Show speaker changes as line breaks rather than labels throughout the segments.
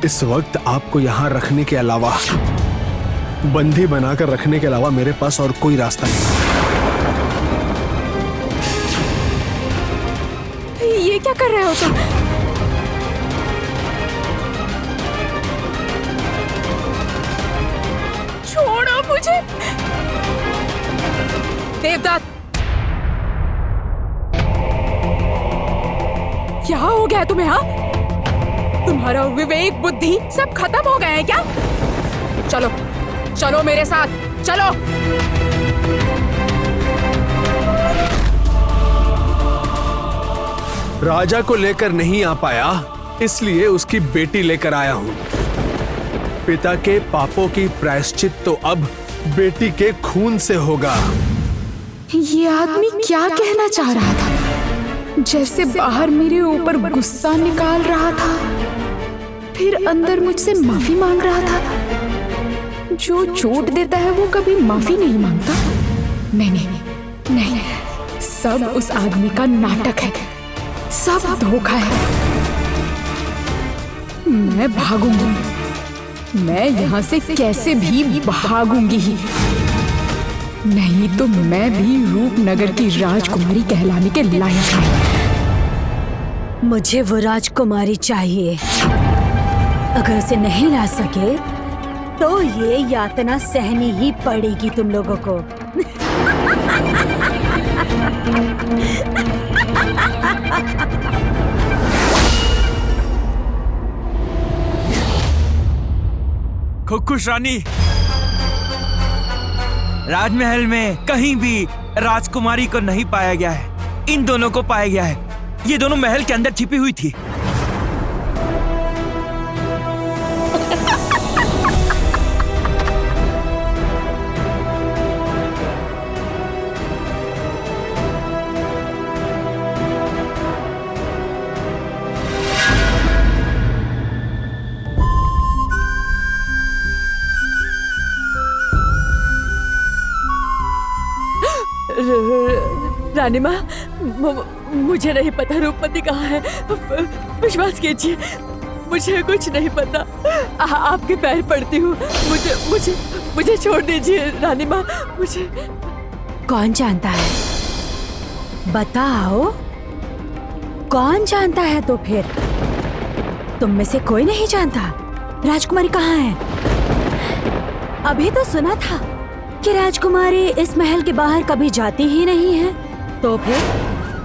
इस वक्त आपको यहाँ रखने के अलावा, बंदी बनाकर रखने के अलावा मेरे पास और कोई रास्ता नहीं।
ये क्या कर रहे हो तुम? छोड़ो मुझे। देवदत्त, क्या हो गया तुम्हें? हाँ, तुम्हारा विवेक बुद्धि सब खत्म हो गए हैं क्या? चलो चलो मेरे साथ, चलो।
राजा को लेकर नहीं आ पाया, इसलिए उसकी बेटी लेकर आया हूँ। पिता के पापों की प्रायश्चित तो अब बेटी के खून से होगा।
ये आदमी क्या कहना चाह रहा था? जैसे बाहर मेरे ऊपर गुस्सा निकाल रहा था, फिर अंदर मुझसे माफी मांग रहा था। जो चोट देता है वो कभी माफी नहीं मांगता। नहीं नहीं नहीं, नहीं, सब उस आदमी का नाटक है, सब धोखा है। मैं भागूंगी, मैं यहाँ से कैसे भी भागूंगी ही, नहीं तो मैं भी रूपनगर की राजकुमारी कहलाने के लायक नहीं।
मुझे वो राजकुमारी चाहिए। अगर उसे नहीं ला सके तो ये यातना सहनी ही पड़ेगी तुम लोगों को।
खुश रानी, राजमहल में कहीं भी राजकुमारी को नहीं पाया गया है। इन दोनों को पाया गया है। ये दोनों महल के अंदर छिपी हुई थी।
रानी माँ, मुझे नहीं पता रूपमती कहाँ है। विश्वास कीजिए, मुझे कुछ नहीं पता। आपके पैर पड़ती हूँ, मुझे छोड़ दीजिए रानी माँ। मुझे
कौन जानता है? बताओ, कौन जानता है? तो फिर तुम में से कोई नहीं जानता राजकुमारी कहाँ है? अभी तो सुना था कि राजकुमारी इस महल के बाहर कभी जाती ही नहीं है। तो फिर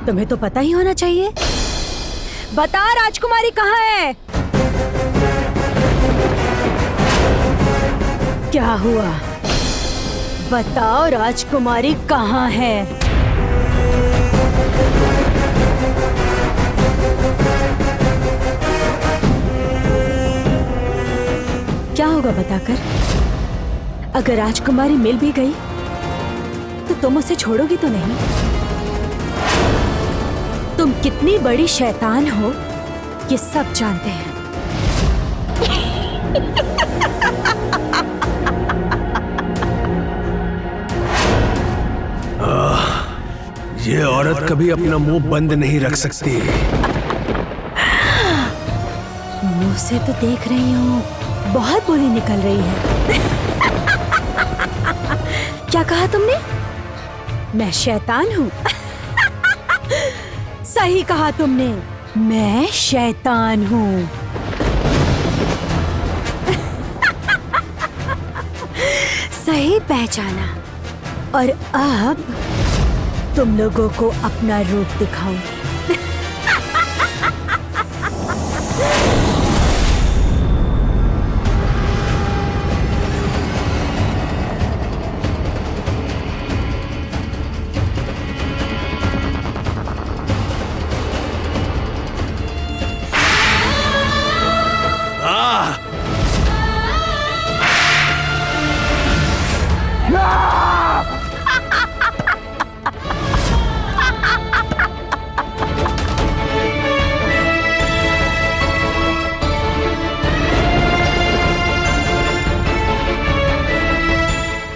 तुम्हें तो पता ही होना चाहिए। बता, राजकुमारी कहाँ है? क्या हुआ? बताओ, राजकुमारी कहाँ है? क्या होगा बताकर? अगर राजकुमारी मिल भी गई तो तुम उसे छोड़ोगी तो नहीं? तुम कितनी बड़ी शैतान हो ये सब जानते हैं।
ये औरत कभी अपना मुंह बंद नहीं रख सकती।
मुंह से तो देख रही हूँ बहुत बोली निकल रही है। क्या कहा तुमने? मैं शैतान हूँ? सही कहा तुमने, मैं शैतान हूँ। सही पहचाना। और अब तुम लोगों को अपना रूप दिखाऊंगी।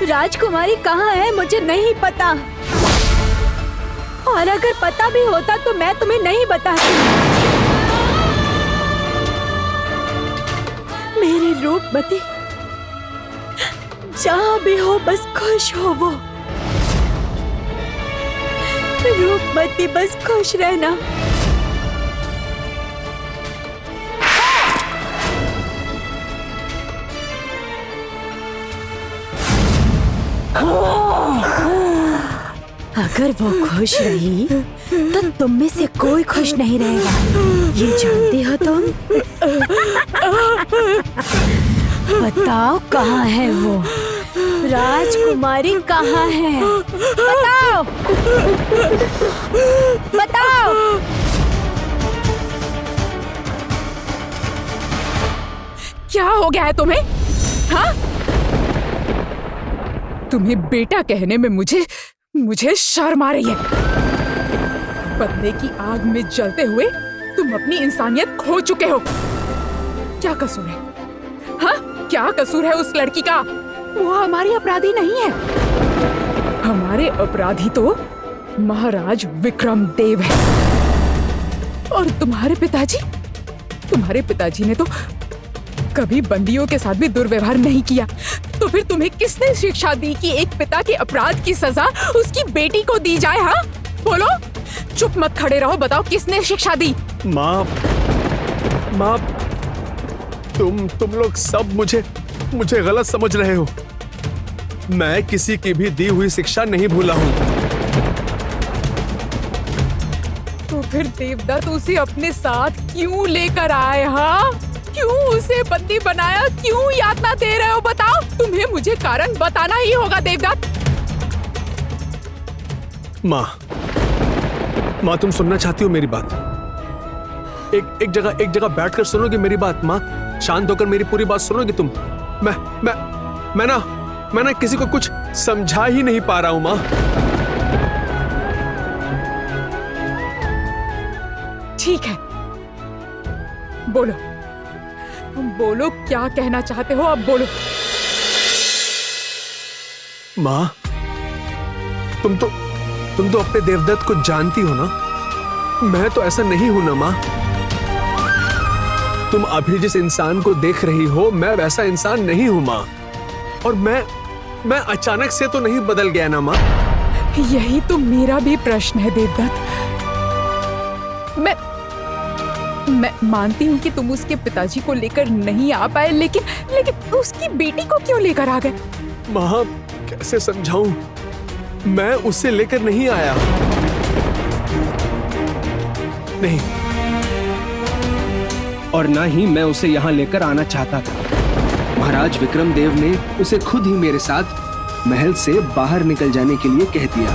राजकुमारी कहाँ है मुझे नहीं पता, और अगर पता भी होता तो मैं तुम्हें नहीं बताती। रूपमती जहाँ भी हो बस खुश हो वो। रूपमती बस खुश रहना। अगर वो खुश रही तो तुम में से कोई खुश नहीं रहेगा, ये जानती हो तुम? बताओ कहाँ है वो? राजकुमारी कहाँ है? बताओ, बताओ।
क्या हो गया है तुम्हें? हाँ? तुम्हें बेटा कहने में मुझे शर्म आ रही है। बदले की आग में जलते हुए तुम अपनी इंसानियत खो चुके हो। क्या कसूर है? हाँ? क्या कसूर है उस लड़की का? वो हमारी अपराधी नहीं है। हमारे अपराधी तो महाराज विक्रम देव है। और तुम्हारे पिताजी ने तो कभी बंदियों के साथ भी दुर्व्यवहार नहीं किया। तो फिर तुम्हें किसने शिक्षा दी कि एक पिता के अपराध की सजा उसकी बेटी को दी जाए? हाँ, बोलो, चुप मत खड़े रहो, बताओ किसने शिक्षा दी?
माँ, तुम लोग सब मुझे गलत समझ रहे हो। मैं किसी की भी दी हुई शिक्षा नहीं भूला हूँ।
तो फिर देवदत्त उसे अपने साथ क्यों लेकर आए? हाँ, क्यों उसे बंदी बनाया? क्यों यातना दे रहे हो? बताओ, तुम्हें मुझे कारण बताना ही होगा देवदत्त।
माँ, तुम सुनना चाहती हो मेरी बात? एक जगह बैठकर सुनोगी मेरी बात? माँ, शांत होकर मेरी पूरी बात सुनोगी तुम? मैं ना किसी को कुछ समझा ही नहीं पा रहा हूँ माँ।
ठीक है, बोलो क्या कहना चाहते हो? अब बोलो।
माँ, तुम तो अपने देवदत्त को जानती हो ना? मैं तो ऐसा नहीं हूं ना माँ। तुम अभी जिस इंसान को देख रही हो, मैं वैसा इंसान नहीं हूं माँ। और मैं अचानक से तो नहीं बदल गया ना माँ।
यही तो मेरा भी प्रश्न है देवदत्त। मैं मानती हूँ कि तुम उसके पिताजी को लेकर नहीं आ पाए, लेकिन उसकी बेटी को क्यों लेकर आ गए?
माँ, कैसे समझाऊं? मैं उसे लेकर नहीं आया। नहीं,
और ना ही मैं उसे यहाँ लेकर आना चाहता था। महाराज विक्रम देव ने उसे खुद ही मेरे साथ महल से बाहर निकल जाने के लिए कह दिया।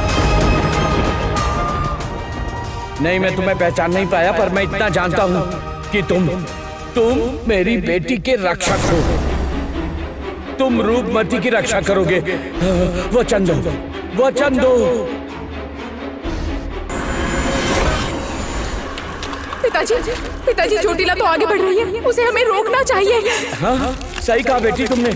नहीं, मैं तुम्हें पहचान नहीं पाया, पर मैं इतना जानता हूँ कि तुम मेरी बेटी के रक्षक हो। तुम रूपमती की रक्षा करोगे। वचन दो।
पिताजी, चोटिला तो आगे बढ़ रही है, उसे हमें रोकना चाहिए।
हाँ, सही कहा बेटी तुमने।